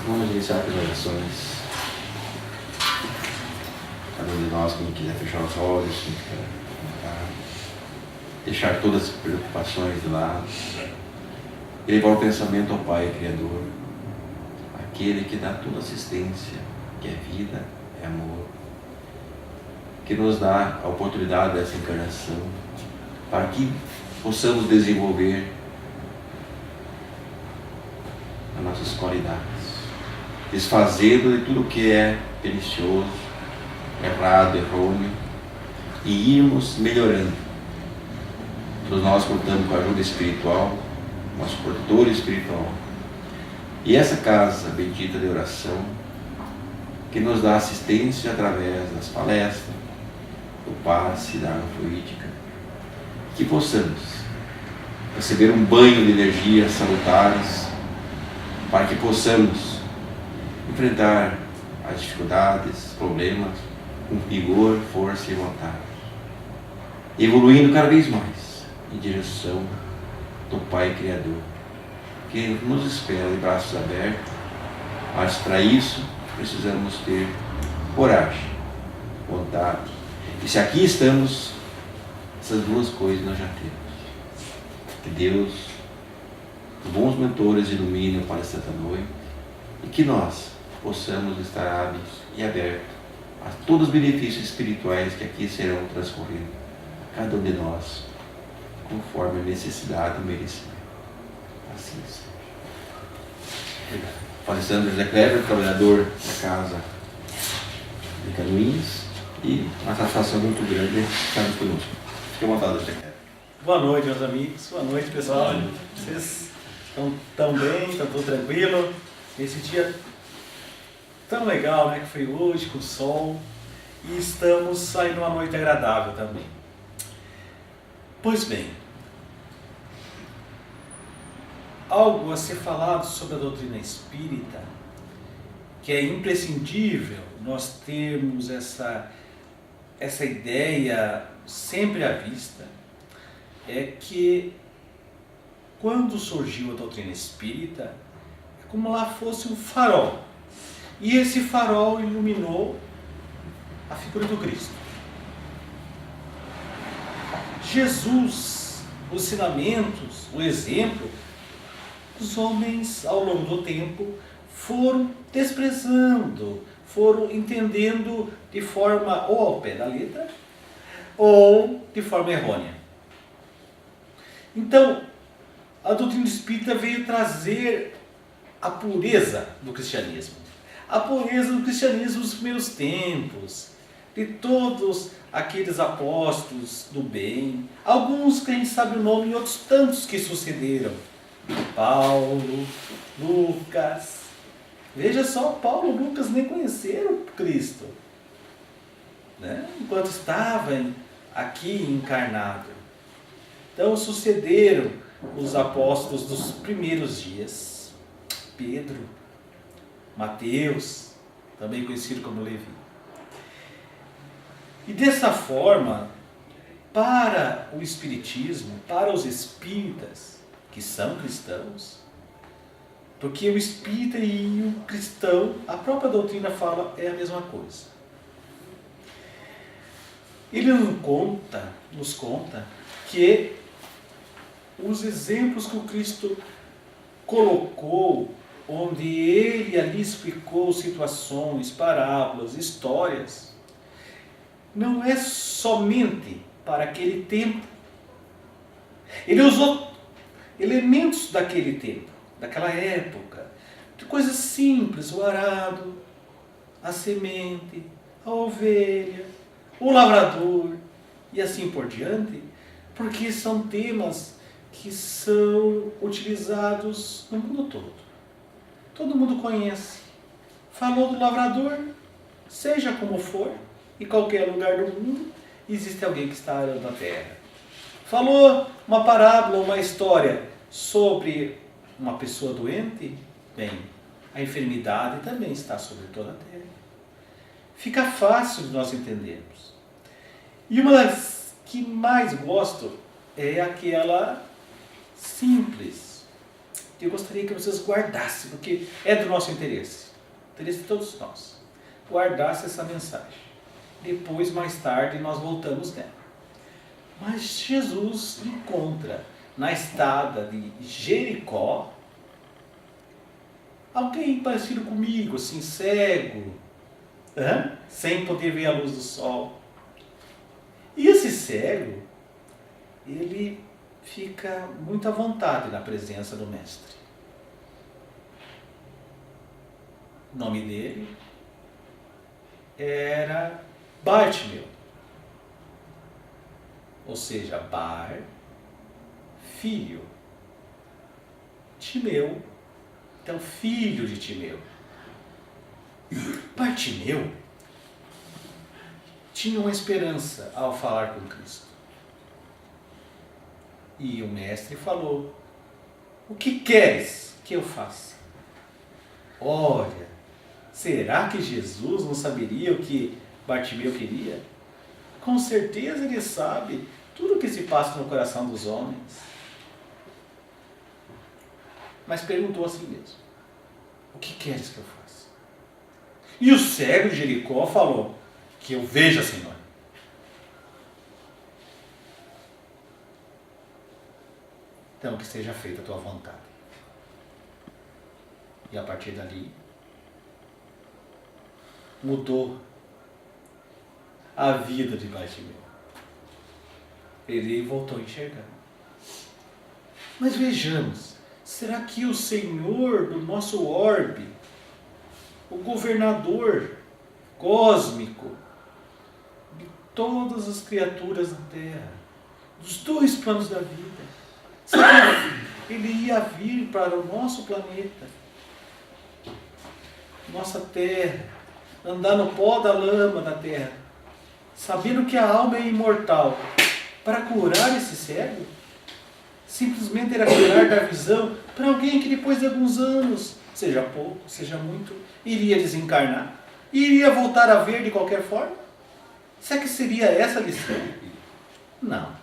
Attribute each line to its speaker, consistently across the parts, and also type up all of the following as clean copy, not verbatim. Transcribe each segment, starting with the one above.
Speaker 1: Vamos iniciar com as orações. Cada um de nós, quem quiser fechar os olhos, quem quiser deixar todas as preocupações de lado e levar o pensamento ao Pai Criador, aquele que dá toda assistência, que é vida, é amor, que nos dá a oportunidade dessa encarnação para que possamos desenvolver as nossas qualidades, desfazendo de tudo que é pernicioso, errado, errôneo, e irmos melhorando. Todos nós contamos com a ajuda espiritual, nosso protetor espiritual, e essa casa bendita de oração que nos dá assistência através das palestras, do passe, da água fluídica, que possamos receber um banho de energias salutares para que possamos enfrentar as dificuldades, problemas com vigor, força e vontade, evoluindo cada vez mais em direção do Pai Criador, que nos espera de braços abertos. Mas para isso precisamos ter coragem, vontade. E se aqui estamos, essas duas coisas nós já temos. Que Deus, os bons mentores, ilumine para esta noite e que nós possamos estar hábeis e abertos a todos os benefícios espirituais que aqui serão transcorridos, cada um de nós, conforme a necessidade e merecimento. Assim seja. Obrigado. Padre Sandro José Kleber, trabalhador da Casa de Canoinhas, e uma satisfação muito grande estarmos conosco. Fique à vontade, José Kleber.
Speaker 2: Boa noite, meus amigos. Boa noite, pessoal. Vocês estão tão bem, estão tudo tranquilo? Esse dia tão legal, né, que foi hoje, com o sol, e estamos aí numa noite agradável também. Pois bem, algo a ser falado sobre a doutrina espírita, que é imprescindível nós termos essa ideia sempre à vista, é que quando surgiu a doutrina espírita, é como lá fosse um farol. E esse farol iluminou a figura do Cristo. Jesus, os ensinamentos, o exemplo, os homens ao longo do tempo foram desprezando, foram entendendo de forma ou ao pé da letra ou de forma errônea. Então, a doutrina espírita veio trazer a pureza do cristianismo. A pureza do cristianismo dos primeiros tempos, de todos aqueles apóstolos do bem, alguns que a gente sabe o nome e outros tantos que sucederam. Paulo, Lucas. Veja só, Paulo e Lucas nem conheceram Cristo, né? Enquanto estavam aqui encarnados. Então sucederam os apóstolos dos primeiros dias. Pedro, Mateus, também conhecido como Levi. E dessa forma, para o Espiritismo, para os espíritas, que são cristãos, porque o espírita e o cristão, a própria doutrina fala, é a mesma coisa. Ele nos conta que os exemplos que o Cristo colocou, onde ele ali explicou situações, parábolas, histórias, não é somente para aquele tempo. Ele usou elementos daquele tempo, daquela época, de coisas simples, o arado, a semente, a ovelha, o lavrador e assim por diante, porque são temas que são utilizados no mundo todo. Todo mundo conhece. Falou do lavrador, seja como for, em qualquer lugar do mundo, existe alguém que está arando a terra. Falou uma parábola, uma história sobre uma pessoa doente, bem, a enfermidade também está sobre toda a terra. Fica fácil de nós entendermos. E uma das que mais gosto é aquela simples, eu gostaria que vocês guardassem, porque é do nosso interesse, interesse de todos nós, guardasse essa mensagem. Depois, mais tarde, nós voltamos nela. Mas Jesus encontra na estrada de Jericó alguém parecido comigo, assim, cego, sem poder ver a luz do sol. E esse cego, ele fica muito à vontade na presença do Mestre. O nome dele era Bartimeu, ou seja, Bar, filho, Timeu, então filho de Timeu. Bartimeu tinha uma esperança ao falar com Cristo. E o Mestre falou: o que queres que eu faça? Olha, será que Jesus não saberia o que Bartimeu queria? Com certeza ele sabe tudo o que se passa no coração dos homens. Mas perguntou assim mesmo: o que queres que eu faça? E o cego de Jericó falou: que eu veja, Senhor. Então, que seja feita a tua vontade. E a partir dali, mudou a vida de Bartimeu. Ele voltou a enxergar. Mas vejamos, será que o Senhor do nosso orbe, o governador cósmico de todas as criaturas na Terra, dos dois planos da vida, será que ele ia vir para o nosso planeta, nossa Terra, andar no pó da lama da Terra, sabendo que a alma é imortal, para curar esse cego? Simplesmente era curar da visão para alguém que depois de alguns anos, seja pouco, seja muito, iria desencarnar, iria voltar a ver de qualquer forma? Será que seria essa a lição? Não.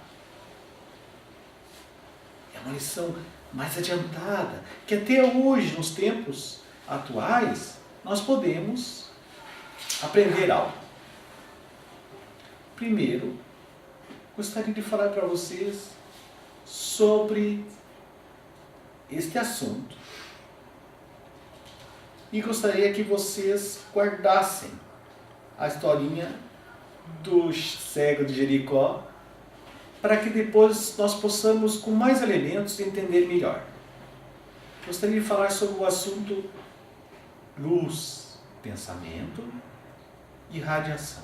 Speaker 2: É uma lição mais adiantada, que até hoje, nos tempos atuais, nós podemos aprender algo. Primeiro, gostaria de falar para vocês sobre este assunto. E gostaria que vocês guardassem a historinha do cego de Jericó, para que depois nós possamos, com mais elementos, entender melhor. Gostaria de falar sobre o assunto luz, pensamento e radiação.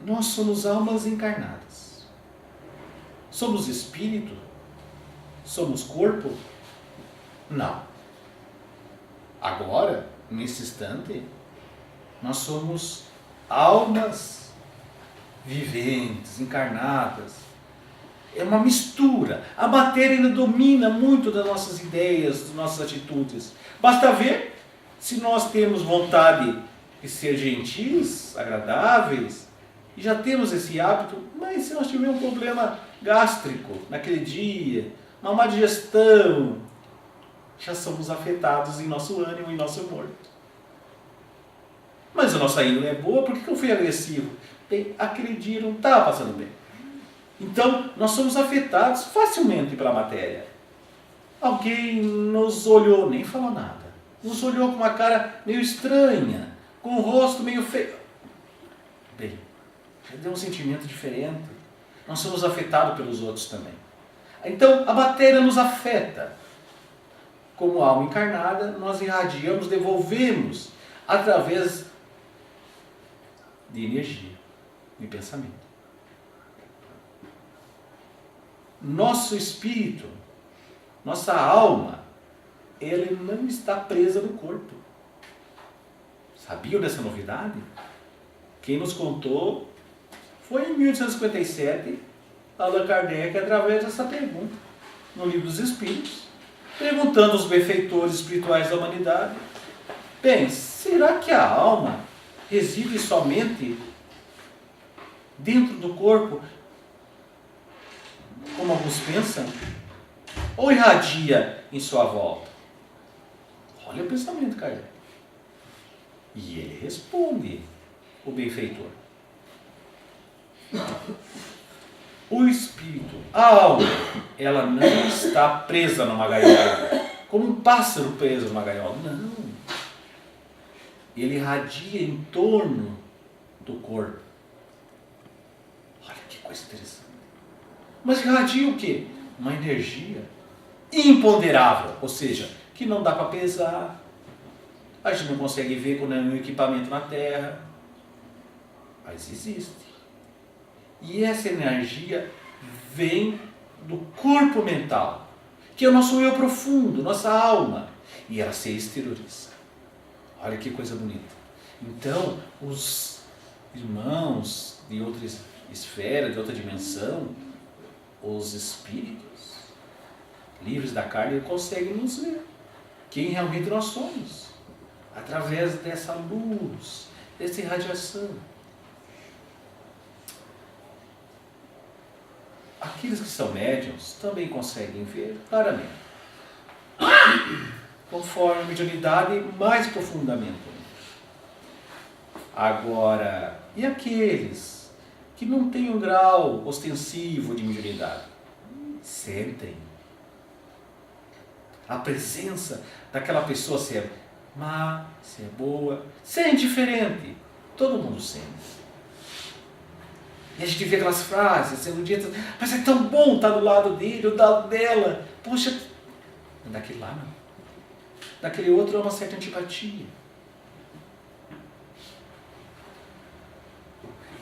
Speaker 2: Nós somos almas encarnadas. Somos espírito? Somos corpo? Não. Agora, nesse instante, nós somos almas viventes, encarnadas. É uma mistura. A matéria ainda domina muito das nossas ideias, das nossas atitudes. Basta ver se nós temos vontade de ser gentis, agradáveis, e já temos esse hábito, mas se nós tivermos um problema gástrico naquele dia, uma má digestão, já somos afetados em nosso ânimo, em nosso humor. Mas a nossa índole é boa, por que eu fui agressivo? Bem, aquele dia não estava passando bem. Então, nós somos afetados facilmente pela matéria. Alguém nos olhou, nem falou nada, nos olhou com uma cara meio estranha, com um rosto meio feio. Bem, já deu um sentimento diferente. Nós somos afetados pelos outros também. Então, a matéria nos afeta. Como alma encarnada, nós irradiamos, devolvemos através de energia, de pensamento. Nosso espírito, nossa alma, ela não está presa no corpo. Sabiam dessa novidade? Quem nos contou foi em 1857, Allan Kardec, através dessa pergunta, no Livro dos Espíritos, perguntando aos benfeitores espirituais da humanidade: bem, será que a alma reside somente dentro do corpo, como como alguns pensam, ou irradia em sua volta? Olha o pensamento, Kardec. E ele responde, o benfeitor. O espírito, a alma, ela não está presa numa gaiola, como um pássaro preso numa gaiola. Não. Ele irradia em torno do corpo. Olha que coisa interessante. Mas irradia o quê? Uma energia imponderável, ou seja, que não dá para pesar, a gente não consegue ver com nenhum equipamento na Terra, mas existe. E essa energia vem do corpo mental, que é o nosso eu profundo, nossa alma, e ela se exterioriza. Olha que coisa bonita. Então, os irmãos de outra esfera, de outra dimensão, os espíritos livres da carne, conseguem nos ver quem realmente nós somos, através dessa luz, dessa irradiação. Aqueles que são médiuns também conseguem ver claramente, conforme a mediunidade mais profundamente. Agora, e aqueles que não têm um grau ostensivo de mediunidade? Sentem a presença daquela pessoa, se é má, se é boa, se é indiferente, todo mundo sente. E a gente vê aquelas frases sendo ditas, mas é tão bom estar do lado dele, ou do lado dela. Poxa, daquele lá não. Daquele outro é uma certa antipatia.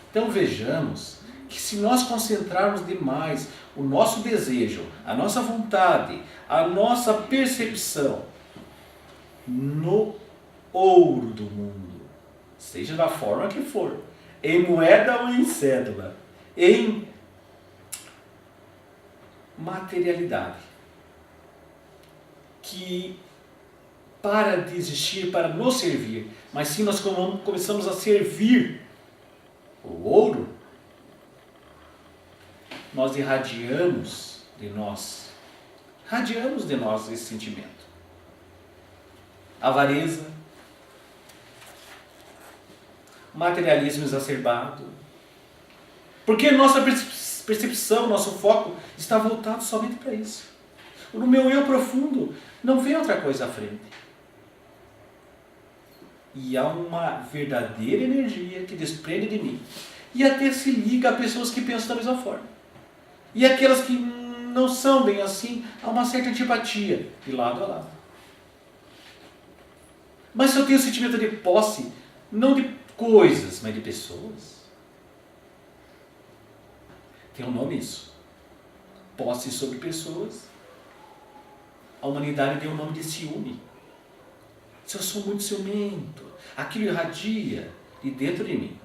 Speaker 2: Então vejamos que se nós concentrarmos demais o nosso desejo, a nossa vontade, a nossa percepção no ouro do mundo, seja da forma que for, em moeda ou em cédula, em materialidade, que para de existir para nos servir, mas sim nós começamos a servir o ouro, nós irradiamos de nós esse sentimento. Avareza, materialismo exacerbado, porque nossa percepção, nosso foco está voltado somente para isso. No meu eu profundo não vem outra coisa à frente. E há uma verdadeira energia que desprende de mim e até se liga a pessoas que pensam da mesma forma. E aquelas que não são bem assim, há uma certa antipatia de lado a lado. Mas se eu tenho o sentimento de posse, não de coisas, mas de pessoas, tem um nome isso. Posse sobre pessoas. A humanidade deu o nome de ciúme. Se eu sou muito ciumento, aquilo irradia de dentro de mim.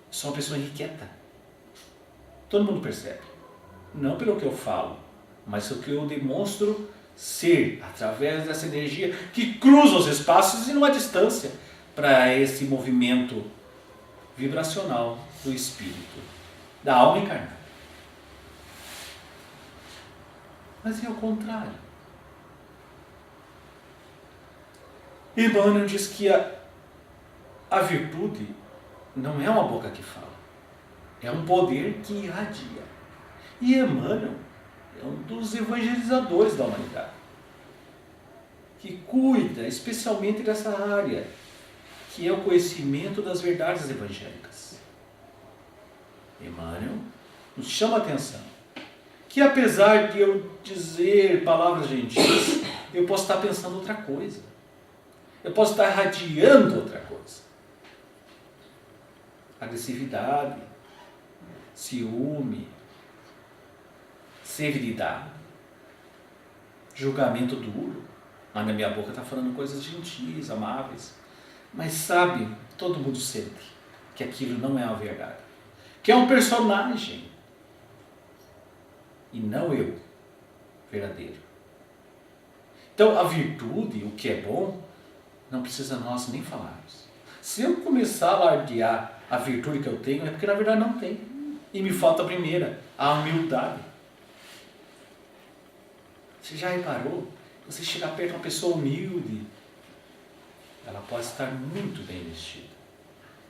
Speaker 2: Sou uma pessoa irrequieta. Todo mundo percebe. Não pelo que eu falo, mas pelo que eu demonstro ser, através dessa energia que cruza os espaços e numa distância para esse movimento vibracional do espírito, da alma encarnada. Mas é o contrário. Emmanuel diz que a virtude não é uma boca que fala, é um poder que irradia. E Emmanuel é um dos evangelizadores da humanidade, que cuida especialmente dessa área, que é o conhecimento das verdades evangélicas. Emmanuel nos chama a atenção que, apesar de eu dizer palavras gentis, eu posso estar pensando outra coisa. Eu posso estar irradiando outra coisa. Agressividade, ciúme, severidade, julgamento duro. Mas na minha boca está falando coisas gentis, amáveis. Mas sabe, todo mundo sente que aquilo não é a verdade. Que é um personagem. E não eu, verdadeiro. Então a virtude, o que é bom, não precisa nós nem falarmos. Se eu começar a alardear a virtude que eu tenho, é porque na verdade não tem. E me falta a primeira, a humildade. Você já reparou? Você chegar perto de uma pessoa humilde, ela pode estar muito bem vestida.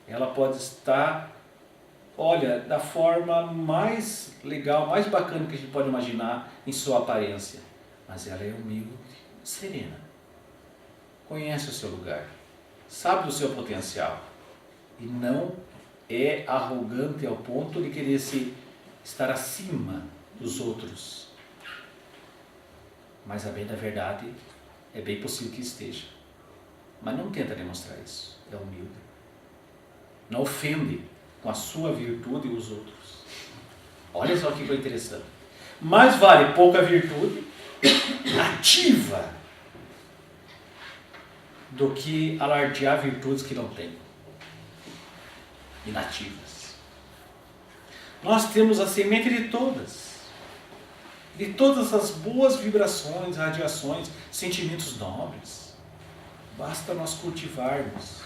Speaker 2: Ela pode estar, olha, da forma mais legal, mais bacana que a gente pode imaginar em sua aparência. Mas ela é humilde, serena. Conhece o seu lugar. Sabe do seu potencial. E não é arrogante ao ponto de querer estar acima dos outros. Mas a bem da verdade, é bem possível que esteja. Mas não tenta demonstrar isso. É humilde. Não ofende com a sua virtude os outros. Olha só que coisa interessante. Mais vale pouca virtude ativa do que alardear virtudes que não tem. Inativas. Nós temos a semente de todas as boas vibrações, radiações, sentimentos nobres. Basta nós cultivarmos.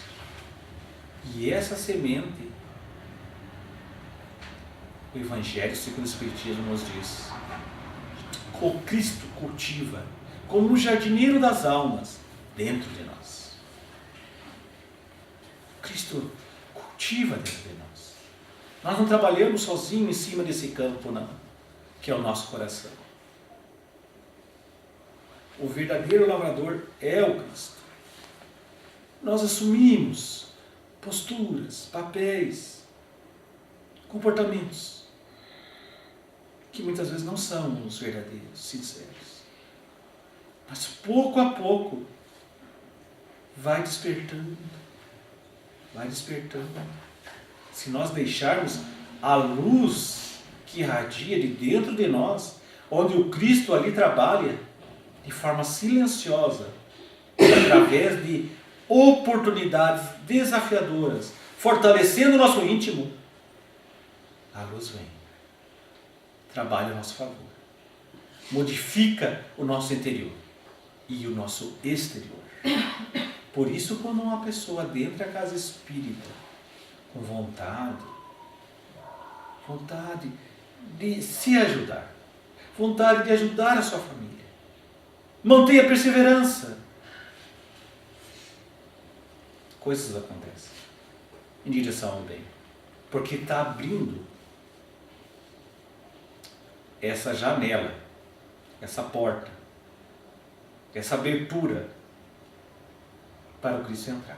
Speaker 2: E essa semente, o Evangelho segundo o Espiritismo nos diz, o Cristo cultiva como um jardineiro das almas dentro de nós. Cristo cultiva dentro de nós. Nós não trabalhamos sozinhos em cima desse campo, não, que é o nosso coração. O verdadeiro lavrador é o Cristo. Nós assumimos posturas, papéis, comportamentos que muitas vezes não são os verdadeiros, sinceros. Mas pouco a pouco vai despertando. Se nós deixarmos a luz que irradia de dentro de nós, onde o Cristo ali trabalha de forma silenciosa, através de oportunidades desafiadoras, fortalecendo o nosso íntimo, a luz vem, trabalha a nosso favor, modifica o nosso interior e o nosso exterior. Por isso, quando uma pessoa adentra a casa espírita com vontade de se ajudar, vontade de ajudar a sua família, mantenha perseverança, coisas acontecem em direção ao bem, porque está abrindo essa janela, essa porta, essa abertura para o Cristo entrar.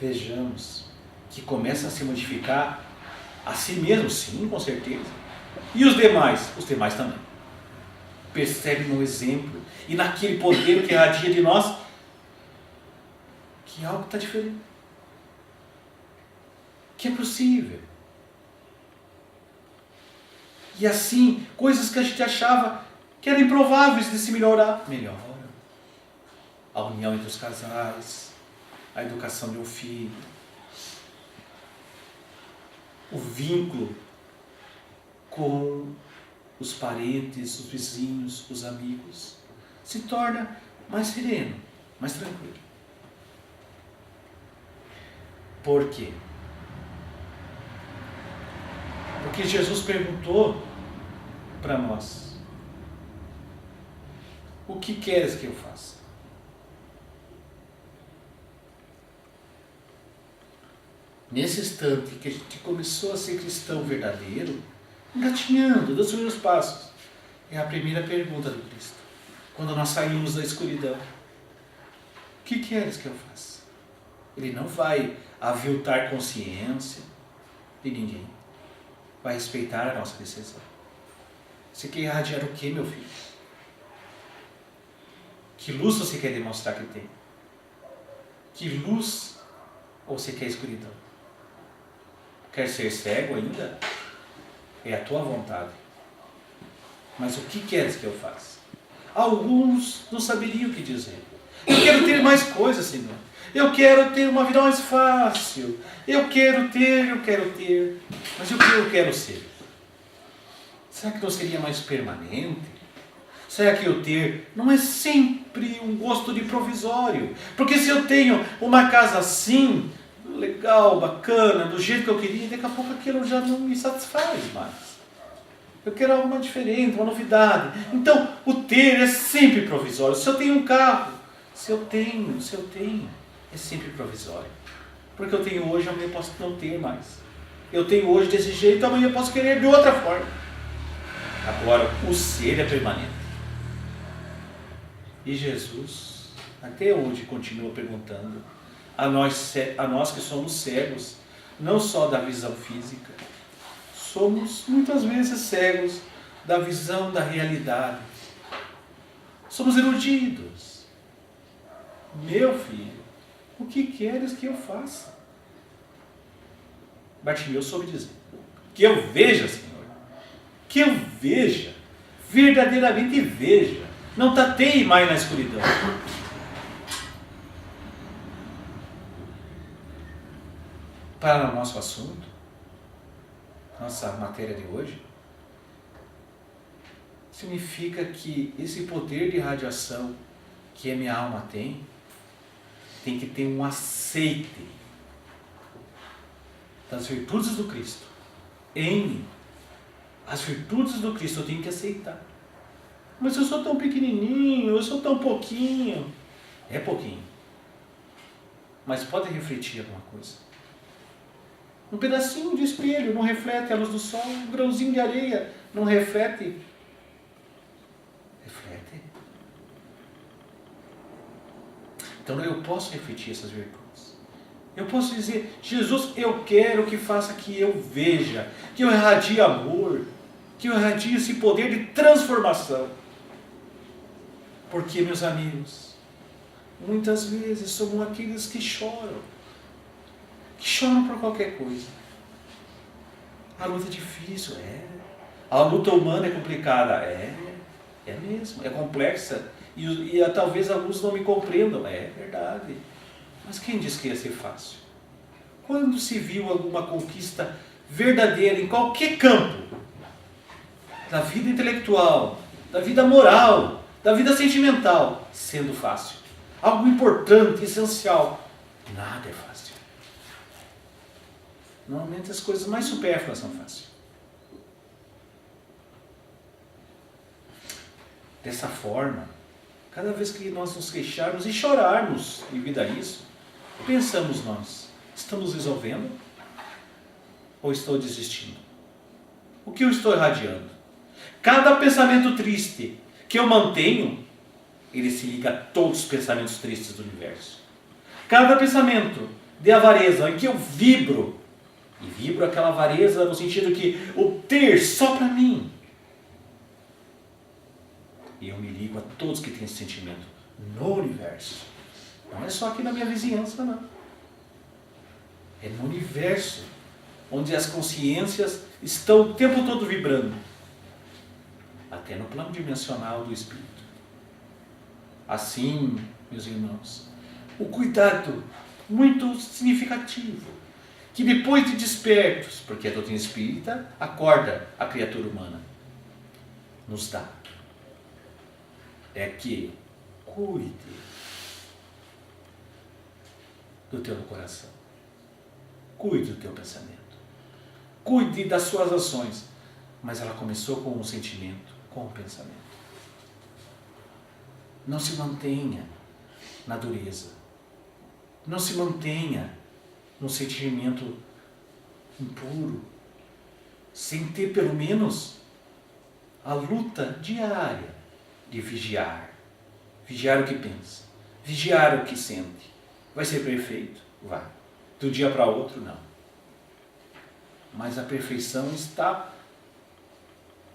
Speaker 2: Vejamos que começa a se modificar a si mesmo, sim, com certeza. E os demais? Os demais também. Percebem no exemplo e naquele poder que irradia de nós que algo está diferente. Que é possível. E assim, coisas que a gente achava que eram improváveis de se melhoram. A união entre os casais, a educação de um filho, o vínculo com os parentes, os vizinhos, os amigos, se torna mais sereno, mais tranquilo. Por quê? Porque Jesus perguntou para nós: o que queres que eu faça? Nesse instante que a gente começou a ser cristão verdadeiro, engatinhando, dando os primeiros passos, é a primeira pergunta do Cristo. Quando nós saímos da escuridão: o que queres que eu faça? Ele não vai aviltar consciência de ninguém. Vai respeitar a nossa decisão. Você quer irradiar o que, meu filho? Que luz você quer demonstrar que tem? Que luz ou você quer escuridão? Quer ser cego ainda? É a tua vontade. Mas o que queres que eu faça? Alguns não saberiam o que dizer. Eu quero ter mais coisas, Senhor. Eu quero ter uma vida mais fácil. Eu quero ter. Mas o que eu quero ser? Será que não seria mais permanente? Será que eu ter não é sempre um gosto de provisório? Porque se eu tenho uma casa assim, legal, bacana, do jeito que eu queria, daqui a pouco aquilo já não me satisfaz mais. Eu quero algo mais diferente, uma novidade. Então, o ter é sempre provisório. Se eu tenho um carro, se eu tenho, é sempre provisório. Porque eu tenho hoje, amanhã eu posso não ter mais. Eu tenho hoje desse jeito, amanhã eu posso querer de outra forma. Agora, o ser é permanente. E Jesus, até hoje, continua perguntando a nós que somos cegos, não só da visão física, somos muitas vezes cegos da visão da realidade. Somos iludidos. Meu filho, o que queres que eu faça? Bartimeu soube dizer: que eu veja, Senhor, que eu veja, verdadeiramente veja, não tateie mais na escuridão. Para o nosso assunto, nossa matéria de hoje, significa que esse poder de radiação que a minha alma tem que ter um aceite das virtudes do Cristo. Em mim, as virtudes do Cristo eu tenho que aceitar. Mas eu sou tão pequenininho, eu sou tão pouquinho. É pouquinho. Mas pode refletir alguma coisa. Um pedacinho de espelho não reflete a luz do sol, um grãozinho de areia não reflete. Reflete. Então eu posso refletir essas virtudes. Eu posso dizer: Jesus, eu quero que faça que eu veja, que eu irradie amor, que eu irradie esse poder de transformação. Porque, meus amigos, muitas vezes somos aqueles que choram por qualquer coisa. A luta é difícil, a luta humana é complicada, é mesmo, é complexa, e talvez alguns não me compreendam, é verdade. Mas quem disse que ia ser fácil? Quando se viu alguma conquista verdadeira em qualquer campo, da vida intelectual, da vida moral, da vida sentimental, sendo fácil? Algo importante, essencial, nada é fácil. Normalmente as coisas mais supérfluas são fáceis. Dessa forma, cada vez que nós nos queixarmos e chorarmos devido a isso, pensamos nós: estamos resolvendo? Ou estou desistindo? O que eu estou irradiando? Cada pensamento triste que eu mantenho, ele se liga a todos os pensamentos tristes do universo. Cada pensamento de avareza em que eu vibro, e vibro aquela avareza no sentido que o ter só para mim, e eu me ligo a todos que têm esse sentimento no universo. Não é só aqui na minha vizinhança, não. É no universo, onde as consciências estão o tempo todo vibrando. Até no plano dimensional do espírito. Assim, meus irmãos, o cuidado muito significativo, que depois de despertos, porque a doutrina espírita acorda a criatura humana, nos dá, é que cuide do teu coração, cuide do teu pensamento, cuide das suas ações. Mas ela começou com um sentimento, com um pensamento. Não se mantenha na dureza, não se mantenha num sentimento impuro, sem ter pelo menos a luta diária de vigiar o que pensa, vigiar o que sente. Vai ser perfeito? Vai. Do dia para outro, não. Mas a perfeição está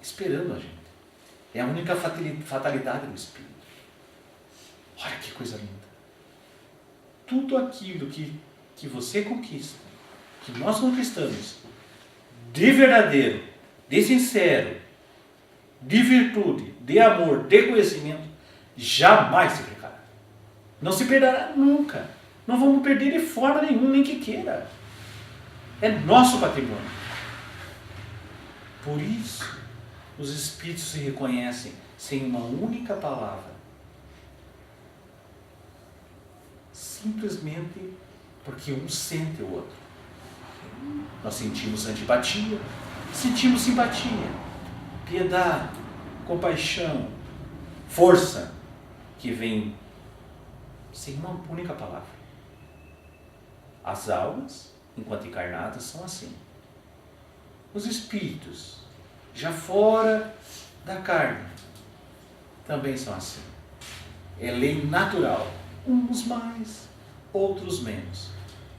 Speaker 2: esperando a gente. É a única fatalidade do Espírito. Olha que coisa linda. Tudo aquilo que você conquista, que nós conquistamos, de verdadeiro, de sincero, de virtude, de amor, de conhecimento, jamais se perderá. Não se perderá nunca. Não vamos perder de forma nenhuma, nem que queira. É nosso patrimônio. Por isso, os espíritos se reconhecem sem uma única palavra. Simplesmente porque um sente o outro. Nós sentimos antipatia, sentimos simpatia piedade, compaixão, força, que vem sem uma única palavra. As almas, enquanto encarnadas, são assim. Os espíritos, já fora da carne, também são assim. É lei natural. Uns mais, outros menos.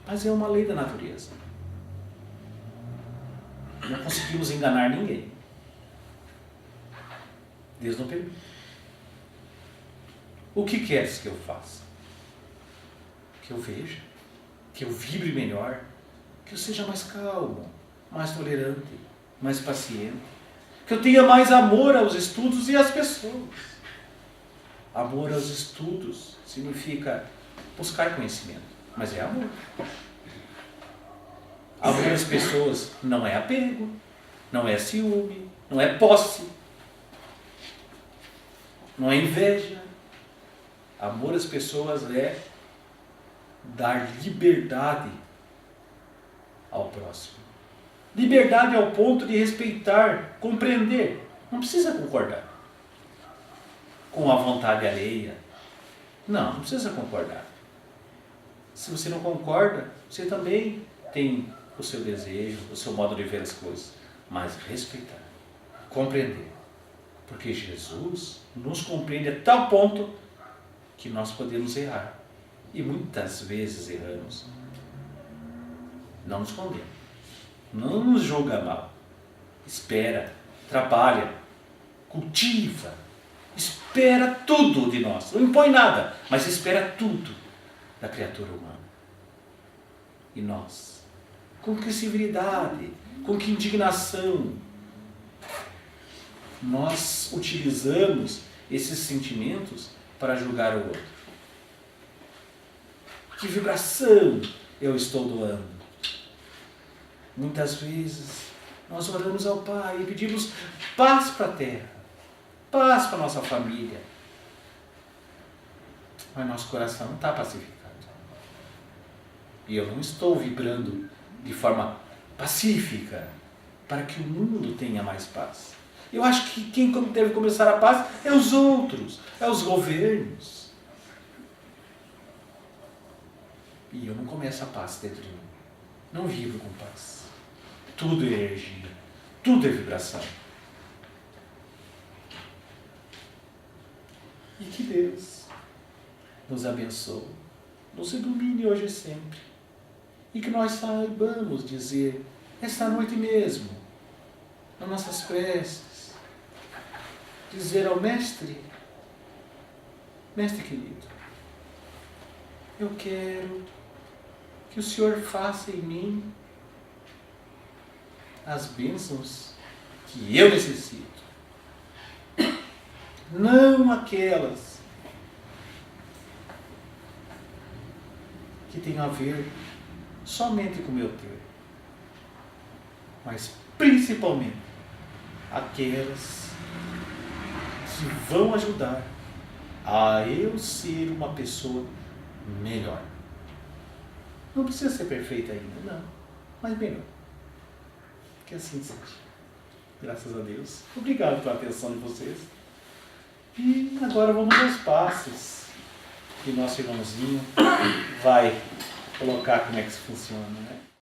Speaker 2: Mas é uma lei da natureza. Não conseguimos enganar ninguém. Deus não permite. O que queres que eu faça? Que eu veja, que eu vibre melhor, que eu seja mais calmo, mais tolerante, mais paciente, que eu tenha mais amor aos estudos e às pessoas. Amor aos estudos significa buscar conhecimento, mas é amor. Amor às pessoas não é apego, não é ciúme, não é posse, não é inveja. Amor às pessoas é dar liberdade ao próximo. Liberdade ao ponto de respeitar, compreender. Não precisa concordar com a vontade alheia. Não precisa concordar. Se você não concorda, você também tem o seu desejo, o seu modo de ver as coisas. Mas respeitar, compreender. Porque Jesus nos compreende a tal ponto que nós podemos errar. E muitas vezes erramos. Não nos condena. Não nos julga mal. Espera, trabalha, cultiva, espera tudo de nós. Não impõe nada, mas espera tudo da criatura humana. E nós, com que civilidade, com que indignação, nós utilizamos esses sentimentos para julgar o outro. Que vibração eu estou doando? Muitas vezes nós oramos ao Pai e pedimos paz para a terra, paz para a nossa família. Mas nosso coração não está pacificado. E eu não estou vibrando de forma pacífica para que o mundo tenha mais paz. Eu acho que quem deve começar a paz é os outros, é os governos. E eu não começo a paz dentro de mim. Não vibro com paz. Tudo é energia, tudo é vibração. E que Deus nos abençoe, nos ilumine hoje e sempre. E que nós saibamos dizer, esta noite mesmo, nas nossas preces, dizer ao Mestre, Mestre querido, eu quero que o Senhor faça em mim as bênçãos que eu necessito. Não aquelas que tenham a ver somente com o meu ter, mas principalmente aquelas que vão ajudar a eu ser uma pessoa melhor. Não precisa ser perfeita ainda, não, mas melhor. Que assim seja. Graças a Deus. Obrigado pela atenção de vocês. E agora vamos aos passos que nosso irmãozinho vai colocar como é que isso funciona, né?